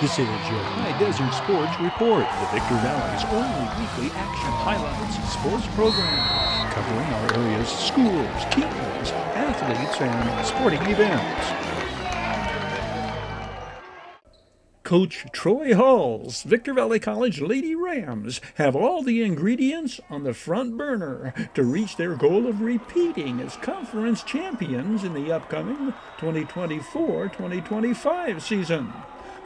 This is your Hdsr Sports Report, the Victor Valley's only weekly action highlights sports program, covering our area's schools, teams, athletes, and sporting events. Coach Troy Hall's Victor Valley College Lady Rams have all the ingredients on the front burner to reach their goal of repeating as conference champions in the upcoming 2024-2025 season.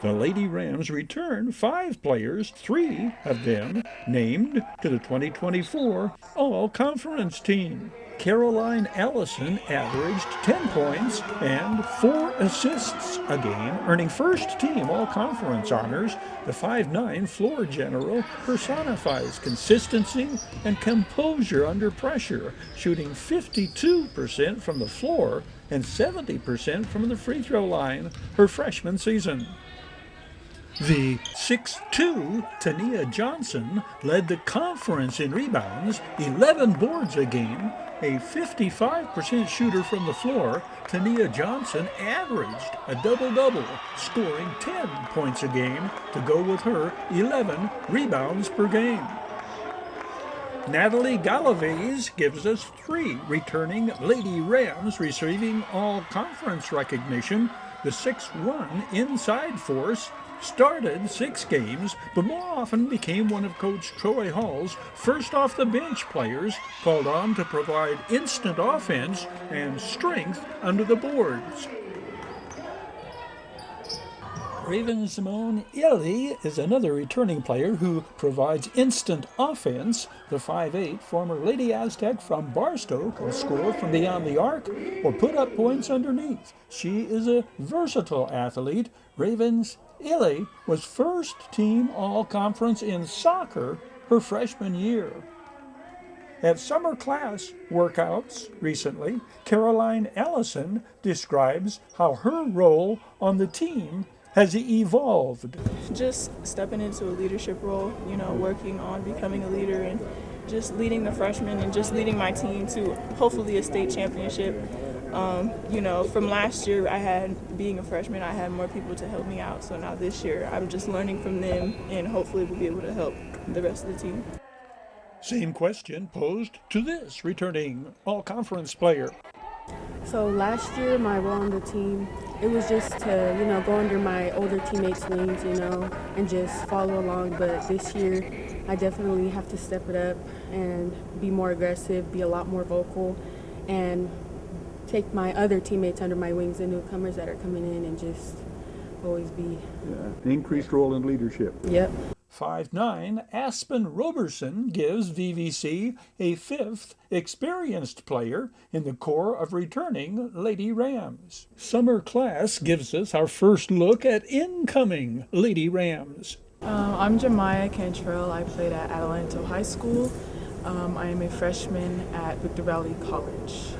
The Lady Rams return 5 players, 3 of them named to the 2024 All-Conference team. Caroline Allison averaged 10 points and 4 assists a game, earning first-team All-Conference honors. The 5'9" floor general personifies consistency and composure under pressure, shooting 52% from the floor and 70% from the free throw line her freshman season. The 6'2" Tania Johnson led the conference in rebounds, 11 boards a game. A 55% shooter from the floor, Tania Johnson averaged a double-double, scoring 10 points a game to go with her 11 rebounds per game. Natalie Galaviz gives us 3 returning Lady Rams receiving all-conference recognition. The 6'1" inside force started 6 games, but more often became one of Coach Troy Hall's first off-the-bench players, called on to provide instant offense and strength under the boards. Raven Simone Illy is another returning player who provides instant offense. The 5'8" former Lady Aztec from Barstow can score from beyond the arc or put up points underneath. She is a versatile athlete. Raven's Illy was first-team All-Conference in soccer her freshman year. At summer class workouts recently, Caroline Allison describes how her role on the team has evolved. Just stepping into a leadership role, working on becoming a leader and just leading the freshmen and just leading my team to hopefully a state championship. From last year, being a freshman, I had more people to help me out. So now this year, I'm just learning from them and hopefully we'll be able to help the rest of the team. Same question posed to this returning all-conference player. So last year, my role on the team, it was just to, go under my older teammates' wings, and just follow along. But this year, I definitely have to step it up and be more aggressive, be a lot more vocal, and take my other teammates under my wings, the newcomers that are coming in, and just always be. An increased role in leadership. Yep. 5'9" Aspen Roberson gives VVC a 5th experienced player in the core of returning Lady Rams. Summer class gives us our first look at incoming Lady Rams. I'm Jemiah Cantrell. I played at Adelanto High School. I am a freshman at Victor Valley College.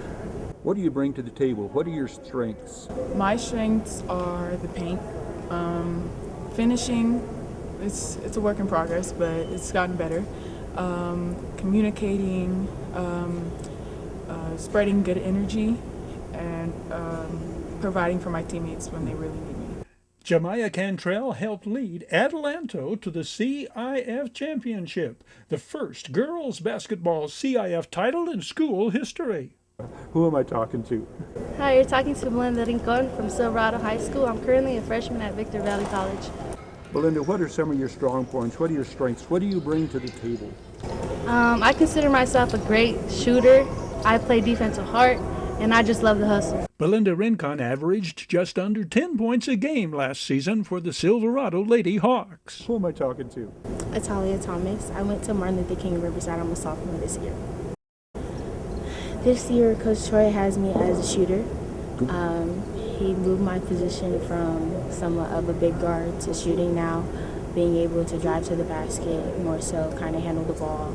What do you bring to the table? What are your strengths? My strengths are the paint, finishing. It's a work in progress, but it's gotten better. Communicating, spreading good energy, and providing for my teammates when they really need me. Jemiah Cantrell helped lead Adelanto to the CIF Championship, the first girls basketball CIF title in school history. Who am I talking to? Hi, you're talking to Belinda Rincon from Silverado High School. I'm currently a freshman at Victor Valley College. Belinda, what are some of your strong points? What are your strengths? What do you bring to the table? I consider myself a great shooter. I play defensive heart, and I just love the hustle. Belinda Rincon averaged just under 10 points a game last season for the Silverado Lady Hawks. Who am I talking to? Atalia Thomas. I went to Martin Luther King Riverside. I'm a sophomore this year. This year, Coach Troy has me as a shooter. He moved my position from somewhat of a big guard to shooting now, being able to drive to the basket, more so kind of handle the ball,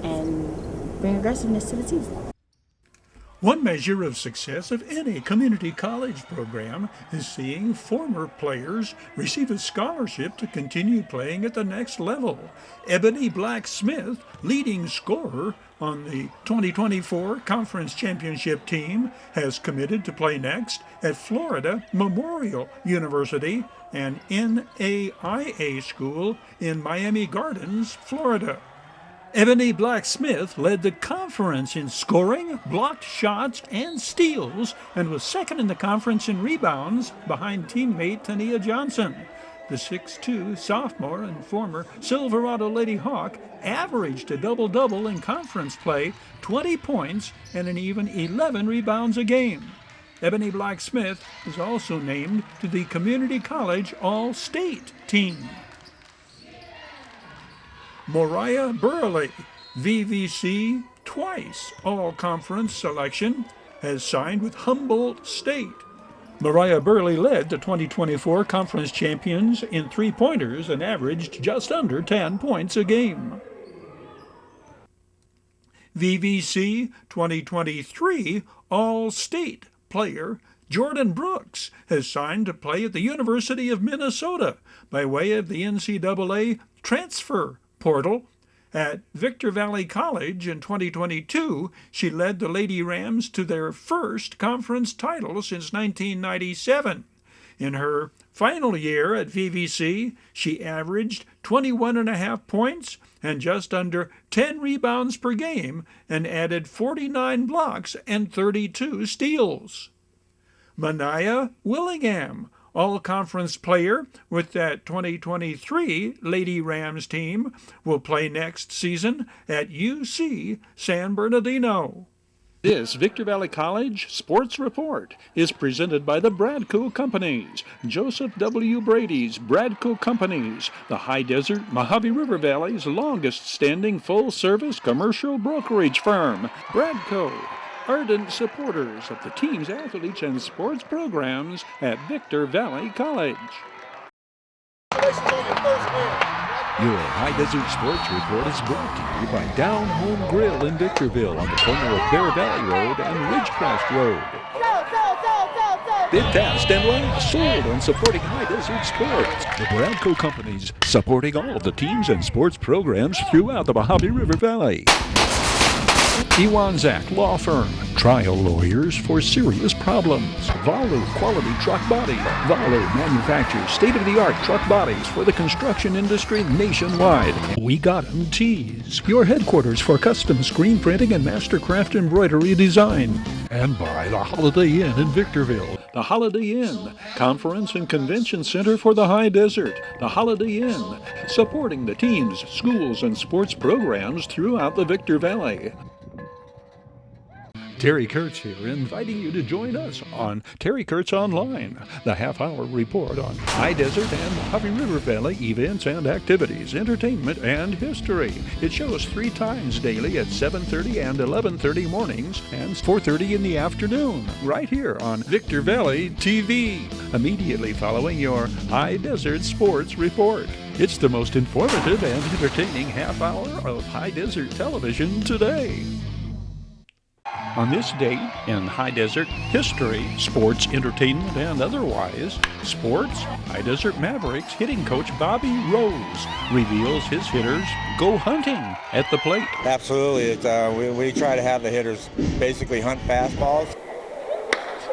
and bring aggressiveness to the team. One measure of success of any community college program is seeing former players receive a scholarship to continue playing at the next level. Ebony Black-Smith, leading scorer on the 2024 Conference Championship team has committed to play next at Florida Memorial University, an NAIA school in Miami Gardens, Florida. Ebony Blacksmith led the conference in scoring, blocked shots, and steals, and was second in the conference in rebounds behind teammate Tania Johnson. The 6'2 sophomore and former Silverado Lady Hawk averaged a double-double in conference play, 20 points, and an even 11 rebounds a game. Ebony Blacksmith is also named to the Community College All-State team. Moriah Burley, VVC twice All-Conference selection, has signed with Humboldt State. Moriah Burley led the 2024 conference champions in three-pointers and averaged just under 10 points a game. VVC 2023 All-State player Jordan Brooks has signed to play at the University of Minnesota by way of the NCAA transfer portal. At Victor Valley College in 2022, she led the Lady Rams to their first conference title since 1997. In her final year at VVC, she averaged 21.5 points and just under 10 rebounds per game and added 49 blocks and 32 steals. Mania Willingham, all-conference player with that 2023 Lady Rams team, will play next season at UC San Bernardino. This Victor Valley College Sports Report is presented by the Bradco Companies, Joseph W. Brady's Bradco Companies, the High Desert Mojave River Valley's longest-standing full-service commercial brokerage firm. Bradco, ardent supporters of the team's athletes and sports programs at Victor Valley College. Your High Desert Sports Report is brought to you by Down Home Grill in Victorville on the corner of Bear Valley Road and Ridgecrest Road. Bid fast and last, sold on supporting High Desert sports. The Bradco Companies, supporting all of the teams and sports programs throughout the Mojave River Valley. Iwanzak Law Firm, trial lawyers for serious problems. Valu Quality Truck Body. Valu manufactures state-of-the-art truck bodies for the construction industry nationwide. We Got 'em Tees, your headquarters for custom screen printing and mastercraft embroidery design. And by the Holiday Inn in Victorville. The Holiday Inn, Conference and Convention Center for the High Desert. The Holiday Inn, supporting the teams, schools, and sports programs throughout the Victor Valley. Terry Kurtz here, inviting you to join us on Terry Kurtz Online, the half-hour report on High Desert and Mojave River Valley events and activities, entertainment, and history. It shows 3 times daily at 7:30 and 11:30 mornings and 4:30 in the afternoon, right here on Victor Valley TV, immediately following your High Desert Sports Report. It's the most informative and entertaining half-hour of High Desert television today. On this date in High Desert history, sports, entertainment, and otherwise, sports, High Desert Mavericks hitting coach Bobby Rose reveals his hitters go hunting at the plate. Absolutely. We try to have the hitters basically hunt fastballs.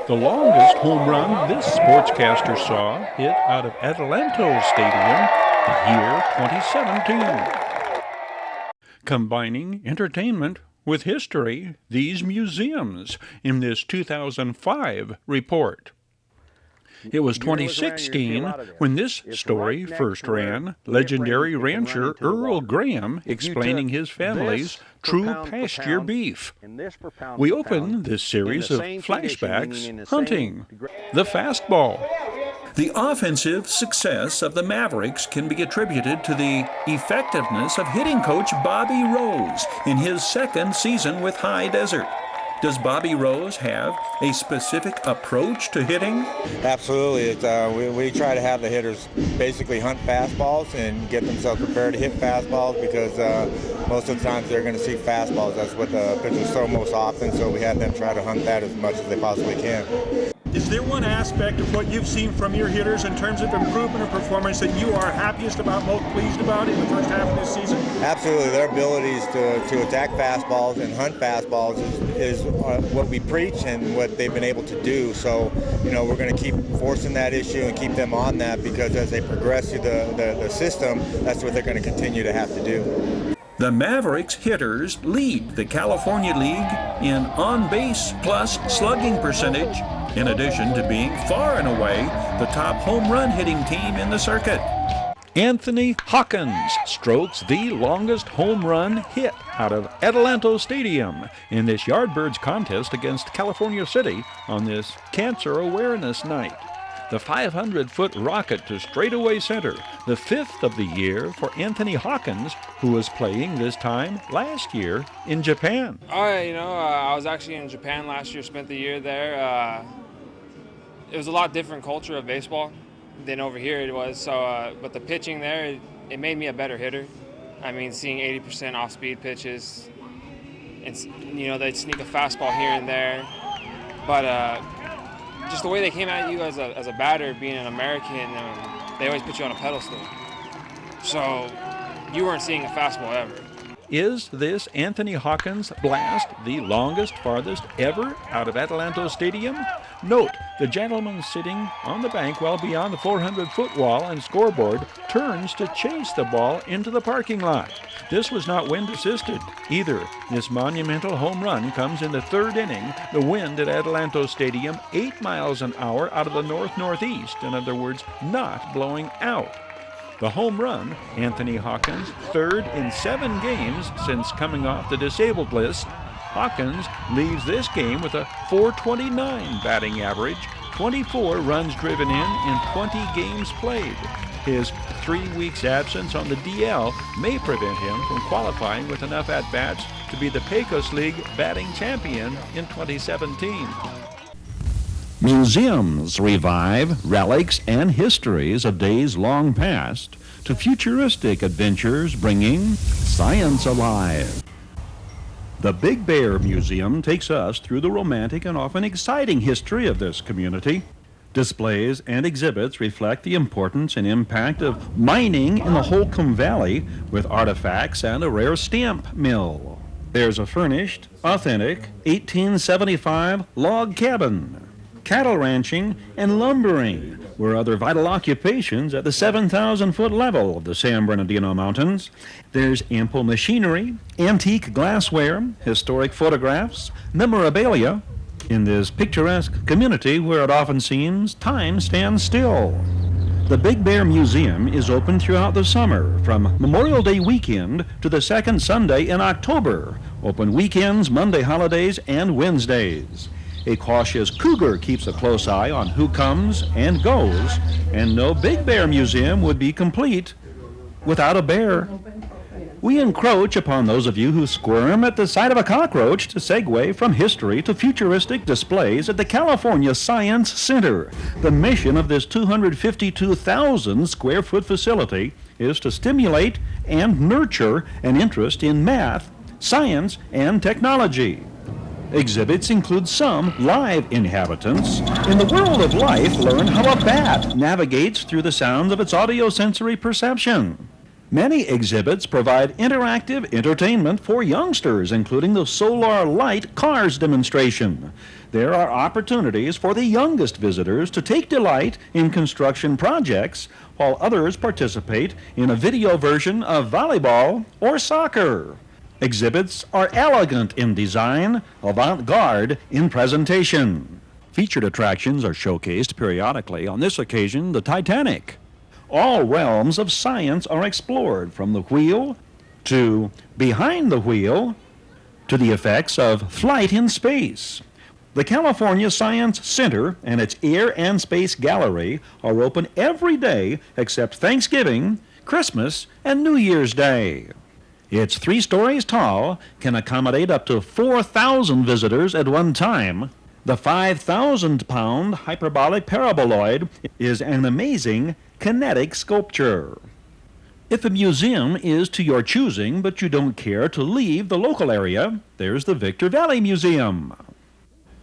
The longest home run this sportscaster saw hit out of Adelanto Stadium the year 2017. Combining entertainment with history, these museums in this 2005 report. It was 2016 when this story first ran, legendary rancher Earl Graham explaining his family's true pasture beef. We open this series of flashbacks hunting the fastball. The offensive success of the Mavericks can be attributed to the effectiveness of hitting coach Bobby Rose in his second season with High Desert. Does Bobby Rose have a specific approach to hitting? Absolutely. We try to have the hitters basically hunt fastballs and get themselves prepared to hit fastballs because most of the times they're going to see fastballs. That's what the pitchers throw most often, so we have them try to hunt that as much as they possibly can. Is there one aspect of what you've seen from your hitters in terms of improvement of performance that you are happiest about, most pleased about in the first half of this season? Absolutely. Their abilities to attack fastballs and hunt fastballs is what we preach and what they've been able to do. So, we're going to keep forcing that issue and keep them on that, because as they progress through the system, that's what they're going to continue to have to do. The Mavericks hitters lead the California League in on-base plus slugging percentage, in addition to being far and away the top home run hitting team in the circuit. Anthony Hawkins strokes the longest home run hit out of Adelanto Stadium in this Yardbirds contest against California City on this Cancer Awareness Night. The 500-foot rocket to straightaway center, the 5th of the year for Anthony Hawkins, who was playing this time last year in Japan. I was actually in Japan last year, spent the year there. It was a lot different culture of baseball than over here it was. So, but the pitching there, it made me a better hitter. I mean, seeing 80% off-speed pitches, and they'd sneak a fastball here and there, but just the way they came at you as a batter, being an American, they always put you on a pedestal. So you weren't seeing a fastball ever. Is this Anthony Hawkins blast the longest, farthest ever out of Adelanto Stadium? Note, the gentleman sitting on the bank well beyond the 400-foot wall and scoreboard turns to chase the ball into the parking lot. This was not wind-assisted either. This monumental home run comes in the 3rd inning. The wind at Adelanto Stadium 8 miles an hour out of the north-northeast, in other words, not blowing out. The home run, Anthony Hawkins' 3rd in 7 games since coming off the disabled list. Hawkins leaves this game with a .429 batting average, 24 runs driven in 20 games played. His 3 weeks absence on the DL may prevent him from qualifying with enough at-bats to be the Pecos League batting champion in 2017. Museums revive relics and histories of days long past to futuristic adventures bringing science alive. The Big Bear Museum takes us through the romantic and often exciting history of this community. Displays and exhibits reflect the importance and impact of mining in the Holcomb Valley with artifacts and a rare stamp mill. There's a furnished, authentic 1875 log cabin. Cattle ranching and lumbering were other vital occupations at the 7,000-foot level of the San Bernardino Mountains. There's ample machinery, antique glassware, historic photographs, memorabilia, in this picturesque community where it often seems time stands still. The Big Bear Museum is open throughout the summer, from Memorial Day weekend to the second Sunday in October. Open weekends, Monday holidays, and Wednesdays. A cautious cougar keeps a close eye on who comes and goes, and no Big Bear Museum would be complete without a bear. We encroach upon those of you who squirm at the sight of a cockroach to segue from history to futuristic displays at the California Science Center. The mission of this 252,000 square foot facility is to stimulate and nurture an interest in math, science, and technology. Exhibits include some live inhabitants. In the world of life, learn how a bat navigates through the sounds of its audiosensory perception. Many exhibits provide interactive entertainment for youngsters, including the Solar Light Cars demonstration. There are opportunities for the youngest visitors to take delight in construction projects, while others participate in a video version of volleyball or soccer. Exhibits are elegant in design, avant-garde in presentation. Featured attractions are showcased periodically. On this occasion, the Titanic. All realms of science are explored, from the wheel to behind the wheel to the effects of flight in space. The California Science Center and its Air and Space Gallery are open every day except Thanksgiving, Christmas, and New Year's Day. It's 3 stories tall, can accommodate up to 4,000 visitors at one time. The 5,000-pound hyperbolic paraboloid is an amazing kinetic sculpture. If a museum is to your choosing, but you don't care to leave the local area, there's the Victor Valley Museum.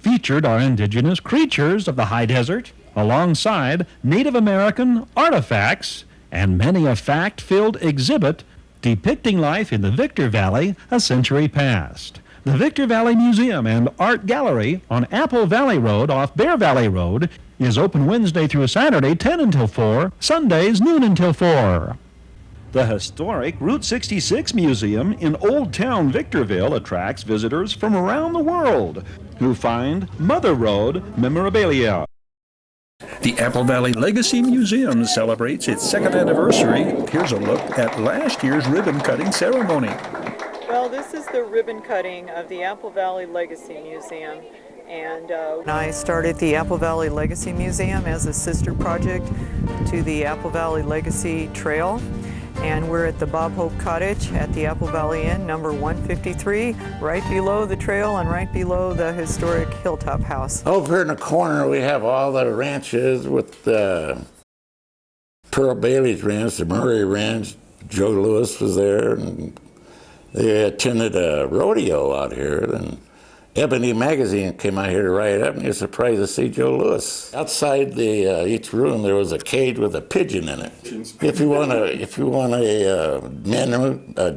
Featured are indigenous creatures of the high desert, alongside Native American artifacts and many a fact-filled exhibit depicting life in the Victor Valley a century past. The Victor Valley Museum and Art Gallery on Apple Valley Road off Bear Valley Road is open Wednesday through Saturday 10 until 4, Sundays noon until 4. The historic Route 66 Museum in Old Town Victorville attracts visitors from around the world who find Mother Road memorabilia. The Apple Valley Legacy Museum celebrates its second anniversary. Here's a look at last year's ribbon-cutting ceremony. Well, this is the ribbon cutting of the Apple Valley Legacy Museum. And I started the Apple Valley Legacy Museum as a sister project to the Apple Valley Legacy Trail. And we're at the Bob Hope Cottage at the Apple Valley Inn, number 153, right below the trail and right below the historic Hilltop House. Over here in the corner, we have all the ranches with Pearl Bailey's ranch, the Murray Ranch. Joe Louis was there, and they attended a rodeo out here. And Ebony Magazine came out here to write up, and you're surprised to see Joe Louis. Outside each room, there was a cage with a pigeon in it. If you want a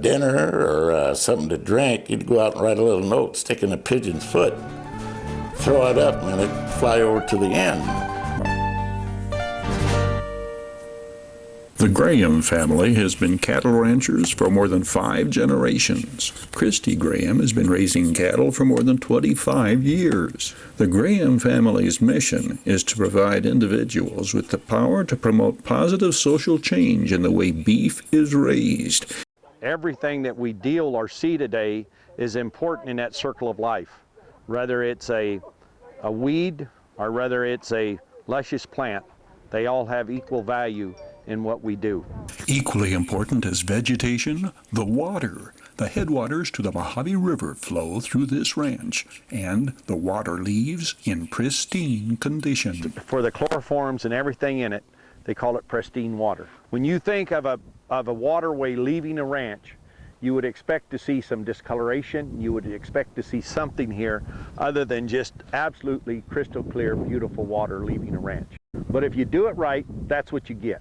dinner or something to drink, you'd go out and write a little note, stick in a pigeon's foot, throw it up, and it'd fly over to the end. The Graham family has been cattle ranchers for more than 5 generations. Christy Graham has been raising cattle for more than 25 years. The Graham family's mission is to provide individuals with the power to promote positive social change in the way beef is raised. Everything that we deal or see today is important in that circle of life, whether it's a weed or whether it's a luscious plant. They all have equal value in what we do. Equally important as vegetation, the water. The headwaters to the Mojave River flow through this ranch, and the water leaves in pristine condition. For the chloroforms and everything in it, they call it pristine water. When you think of a waterway leaving a ranch, you would expect to see some discoloration. You would expect to see something here other than just absolutely crystal clear, beautiful water leaving a ranch. But if you do it right, that's what you get,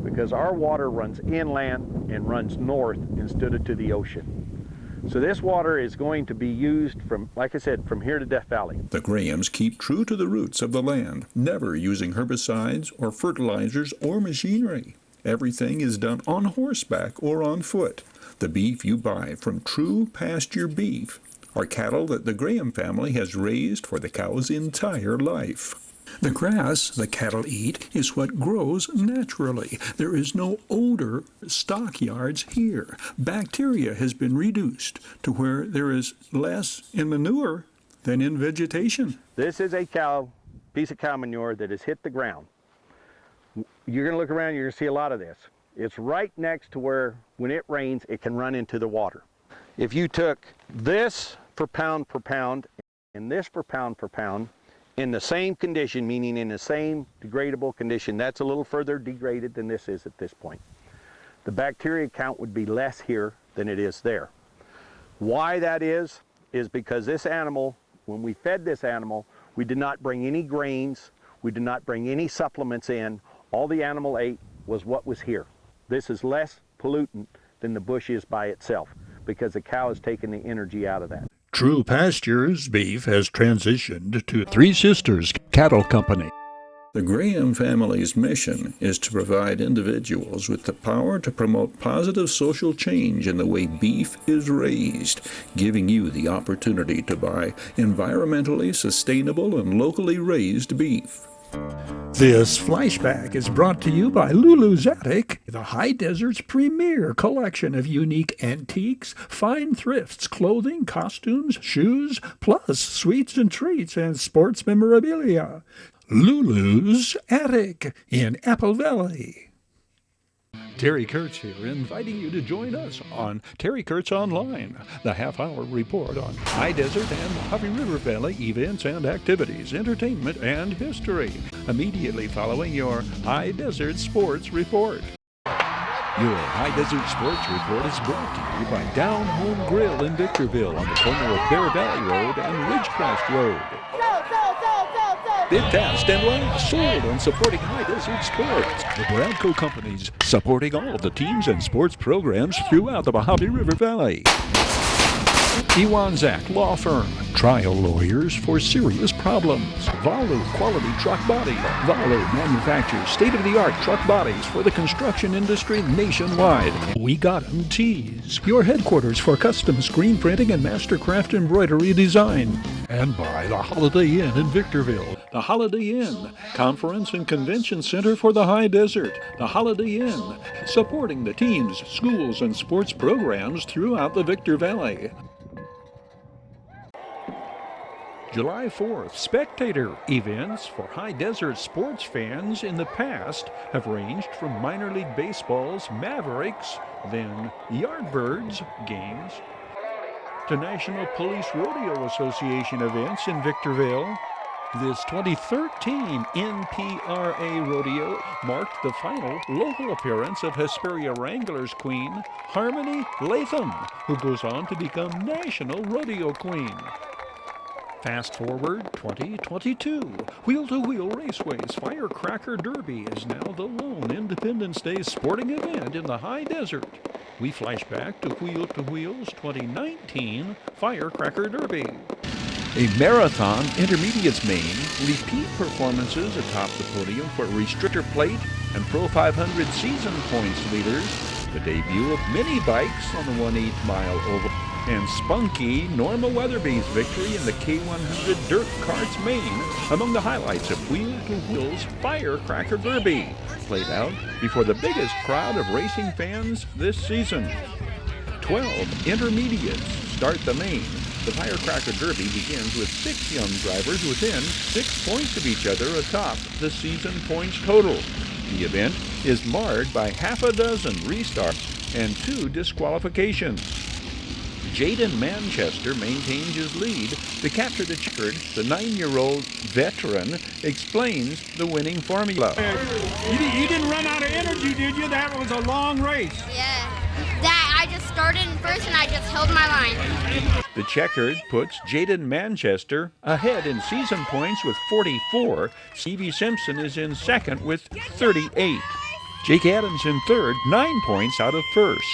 because our water runs inland and runs north instead of to the ocean. So this water is going to be used from, like I said, from here to Death Valley. The Grahams keep true to the roots of the land, never using herbicides or fertilizers or machinery. Everything is done on horseback or on foot. The beef you buy from true pasture beef are cattle that the Graham family has raised for the cow's entire life. The grass the cattle eat is what grows naturally. There is no odor stockyards here. Bacteria has been reduced to where there is less in manure than in vegetation. This is a piece of cow manure that has hit the ground. You're going to look around, you're going to see a lot of this. It's right next to where, when it rains, it can run into the water. If you took this for pound per pound and this for pound in the same condition, meaning in the same degradable condition, that's a little further degraded than this is at this point. The bacteria count would be less here than it is there. Why that is because this animal, when we fed this animal, we did not bring any grains, we did not bring any supplements in. All the animal ate was what was here. This is less pollutant than the bush is by itself, because the cow has taken the energy out of that. True Pastures beef has transitioned to Three Sisters Cattle Company. The Graham family's mission is to provide individuals with the power to promote positive social change in the way beef is raised, giving you the opportunity to buy environmentally sustainable and locally raised beef. This flashback is brought to you by Lulu's Attic, the High Desert's premier collection of unique antiques, fine thrifts, clothing, costumes, shoes, plus sweets and treats and sports memorabilia. Lulu's Attic in Apple Valley. Terry Kurtz here, inviting you to join us on Terry Kurtz Online, the half-hour report on High Desert and Mojave River Valley events and activities, entertainment and history, immediately following your High Desert Sports Report. Your High Desert Sports Report is brought to you by Down Home Grill in Victorville on the corner of Bear Valley Road and Ridgecrest Road. Bid fast and last. Sold on supporting High Desert Sports. The Bradco Companies, supporting all of the teams and sports programs throughout the Mojave River Valley. Iwanzak Law Firm, trial lawyers for serious problems. Valu Quality Truck Body. Valu manufactures state-of-the-art truck bodies for the construction industry nationwide. We Got 'em Tees, your headquarters for custom screen printing and mastercraft embroidery design. And by the Holiday Inn in Victorville. The Holiday Inn, conference and convention center for the High Desert. The Holiday Inn, supporting the teams, schools, and sports programs throughout the Victor Valley. July 4th, spectator events for High Desert sports fans in the past have ranged from minor league baseball's Mavericks, then Yardbirds games, to National Police Rodeo Association events in Victorville. This 2013 NPRA Rodeo marked the final local appearance of Hesperia Wranglers Queen, Harmony Latham, who goes on to become National Rodeo Queen. Fast forward 2022. Wheel-to-Wheel Raceway's Firecracker Derby is now the lone Independence Day sporting event in the High Desert. We flash back to Wheel-to-Wheel's 2019 Firecracker Derby. A marathon intermediates main, repeat performances atop the podium for restrictor plate and Pro 500 season points leaders, the debut of mini bikes on the 1/8 mile oval, and spunky Norma Weatherby's victory in the K100 Dirt Carts main among the highlights of Wheel-to-Wheel's Firecracker Derby, played out before the biggest crowd of racing fans this season. 12 intermediates start the main. The Firecracker Derby begins with 6 young drivers within 6 points of each other atop the season points total. The event is marred by half a dozen restarts and 2 disqualifications. Jaden Manchester maintains his lead. To capture the checkered, the 9-year-old veteran explains the winning formula. You didn't run out of energy, did you? That was a long race. Yeah. I just started in first and I just held my line. The checkered puts Jaden Manchester ahead in season points with 44. Stevie Simpson is in second with 38. Jake Adams in third, 9 points out of first.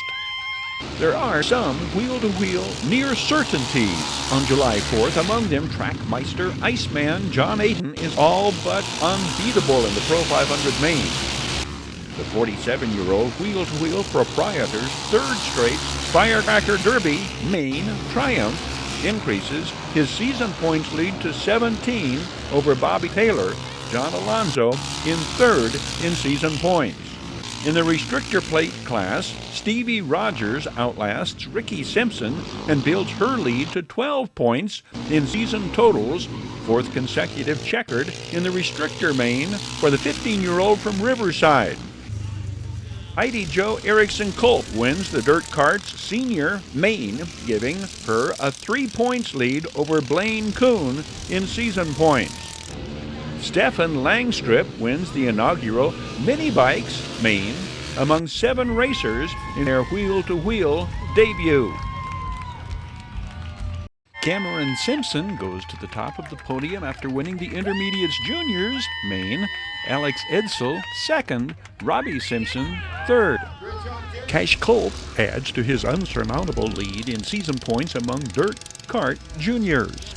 There are some wheel-to-wheel near certainties on July 4th. Among them, Trackmeister Iceman John Aiden is all but unbeatable in the Pro 500 main. The 47-year-old wheel-to-wheel proprietor's third straight Firecracker Derby main triumph increases his season points lead to 17 over Bobby Taylor. John Alonzo in third in season points. In the restrictor plate class, Stevie Rogers outlasts Ricky Simpson and builds her lead to 12 points in season totals, 4th consecutive checkered in the restrictor main for the 15-year-old from Riverside. Heidi Jo Erickson Culp wins the Dirt Carts Senior main, giving her a 3 points lead over Blaine Kuhn in season points. Stefan Langstrip wins the inaugural Mini Bikes main among 7 racers in their wheel-to-wheel debut. Cameron Simpson goes to the top of the podium after winning the Intermediates Juniors main. Alex Edsel second, Robbie Simpson third. Cash Culp adds to his unsurmountable lead in season points among Dirt Kart Juniors.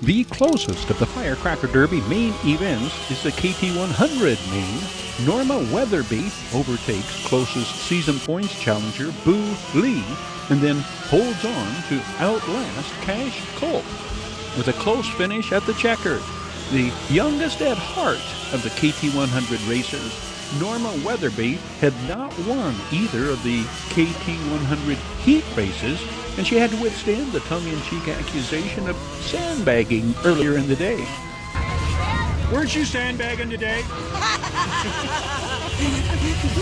The closest of the Firecracker Derby main events is the KT100 main. Norma Weatherby overtakes closest season points challenger Boo Lee and then holds on to outlast Cash Culp with a close finish at the checkered. The youngest at heart of the KT100 racers, Norma Weatherby had not won either of the KT100 heat races, and she had to withstand the tongue-in-cheek accusation of sandbagging earlier in the day. Weren't you sandbagging today?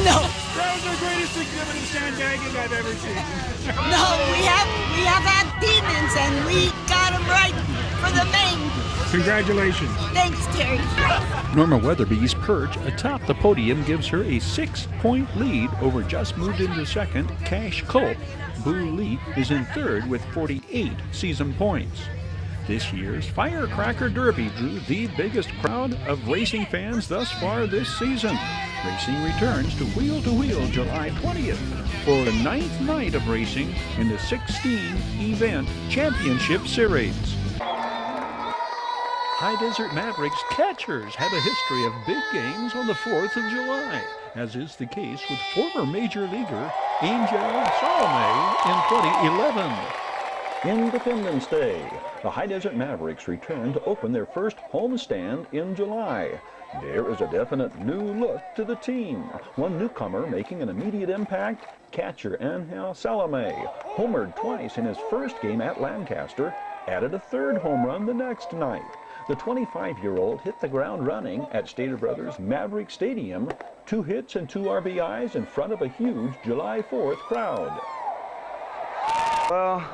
No. That was the greatest exhibit of sandbagging I've ever seen. No, we have had demons and we got them right for the main. Congratulations. Thanks, Terry. Norma Weatherby's perch atop the podium gives her a 6-point lead over just moved into second Cash Culp. Boo Lee is in third with 48 season points. This year's Firecracker Derby drew the biggest crowd of racing fans thus far this season. Racing returns to Wheel July 20th for the 9th night of racing in the 16-event championship series. High Desert Mavericks catchers have a history of big games on the 4th of July, as is the case with former Major Leaguer Angel Salome in 2011. Independence Day. The High Desert Mavericks return to open their first homestand in July. There is a definite new look to the team. One newcomer making an immediate impact, catcher Angel Salome, homered twice in his first game at Lancaster, added a third home run the next night. The 25-year-old hit the ground running at Stater Brothers Maverick Stadium, 2 hits and 2 RBIs in front of a huge July 4th crowd. Well,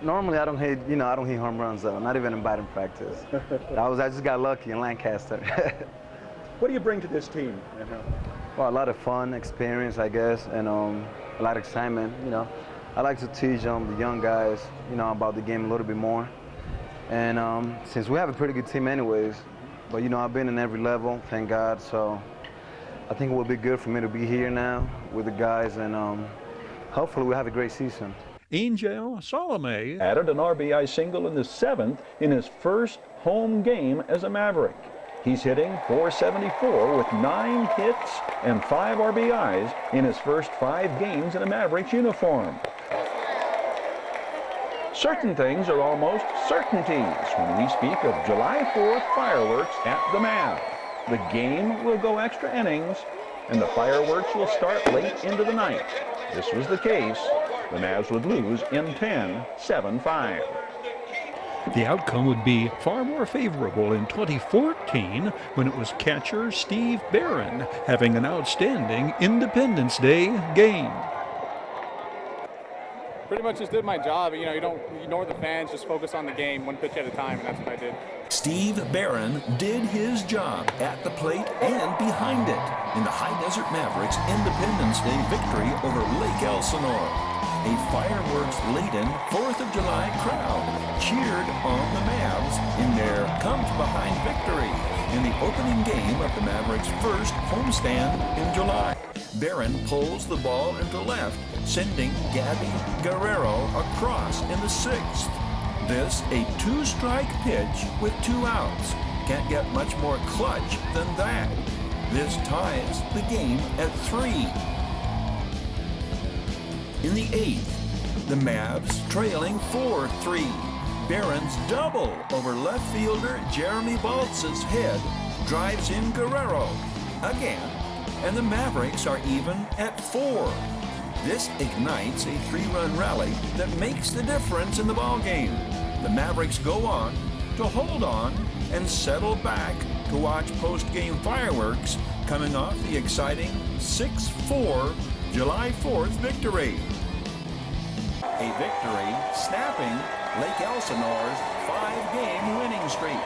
normally I don't hit home runs though, not even in batting practice. I just got lucky in Lancaster. What do you bring to this team? Well, a lot of fun, experience, I guess, and a lot of excitement. I like to teach the young guys, about the game a little bit more. And since we have a pretty good team anyways, but I've been in every level, thank God. So I think it will be good for me to be here now with the guys, and hopefully we'll have a great season. Angel Salome added an RBI single in the 7th in his first home game as a Maverick. He's hitting .474 with 9 hits and 5 RBIs in his first 5 games in a Mavericks uniform. Certain things are almost certainties when we speak of July 4th fireworks at the Mav. The game will go extra innings, and the fireworks will start late into the night. This was the case. The Mavs would lose in 10, 7-5. The outcome would be far more favorable in 2014 when it was catcher Steve Barron having an outstanding Independence Day game. Pretty much just did my job. You don't ignore the fans, just focus on the game, 1 pitch at a time, and that's what I did. Steve Barron did his job at the plate and behind it in the High Desert Mavericks Independence Day victory over Lake Elsinore. A fireworks-laden 4th of July crowd cheered on the Mavs in their come-from-behind victory in the opening game of the Mavericks' first homestand in July. Barron pulls the ball into left, sending Gabby Guerrero across in the 6th. This a 2-strike pitch with 2 outs. Can't get much more clutch than that. This ties the game at 3. In the 8th, the Mavs trailing 4-3. Barron's double over left fielder Jeremy Baltz's head drives in Guerrero again, and the Mavericks are even at 4. This ignites a 3-run rally that makes the difference in the ballgame. The Mavericks go on to hold on and settle back to watch post-game fireworks coming off the exciting 6-4 July 4th victory. A victory snapping Lake Elsinore's 5-game winning streak.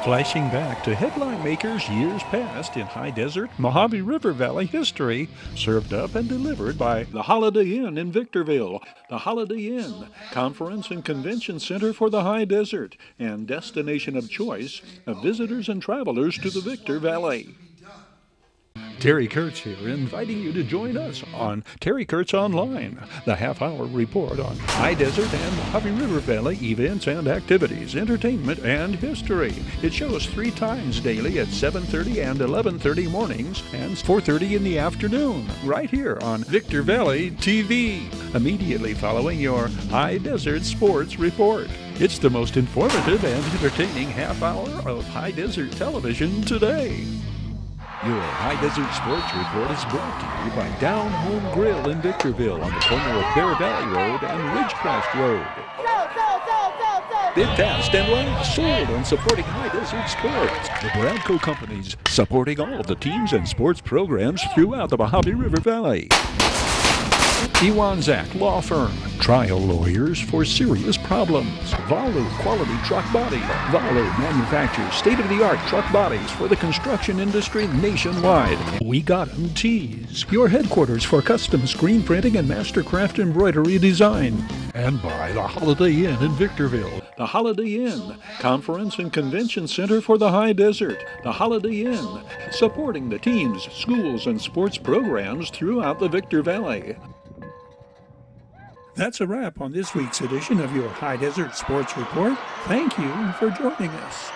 Flashing back to headline makers years past in High Desert, Mojave River Valley history, served up and delivered by the Holiday Inn in Victorville. The Holiday Inn, conference and convention center for the High Desert and destination of choice of visitors and travelers to the Victor Valley. Terry Kurtz here, inviting you to join us on Terry Kurtz Online, the half-hour report on High Desert and Mojave River Valley events and activities, entertainment and history. It shows 3 times daily at 7:30 and 11:30 mornings and 4:30 in the afternoon, right here on Victor Valley TV, immediately following your High Desert Sports Report. It's the most informative and entertaining half-hour of High Desert television today. Your High Desert Sports Report is brought to you by Down Home Grill in Victorville on the corner of Bear Valley Road and Ridgecrest Road. Bid fast and last, sold on supporting High Desert Sports. The Bradco Companies, supporting all of the teams and sports programs throughout the Mojave River Valley. Ewanzak Law Firm, Trial lawyers for serious problems. Valu Quality Truck Body. Valu manufactures state-of-the-art truck bodies for the construction industry nationwide. We Got 'em Tees, your headquarters for custom screen printing and mastercraft embroidery design. And by the Holiday Inn in Victorville. The Holiday Inn, Conference and Convention Center for the High Desert. The Holiday Inn, supporting the teams, schools, and sports programs throughout the Victor Valley. That's a wrap on this week's edition of your High Desert Sports Report. Thank you for joining us.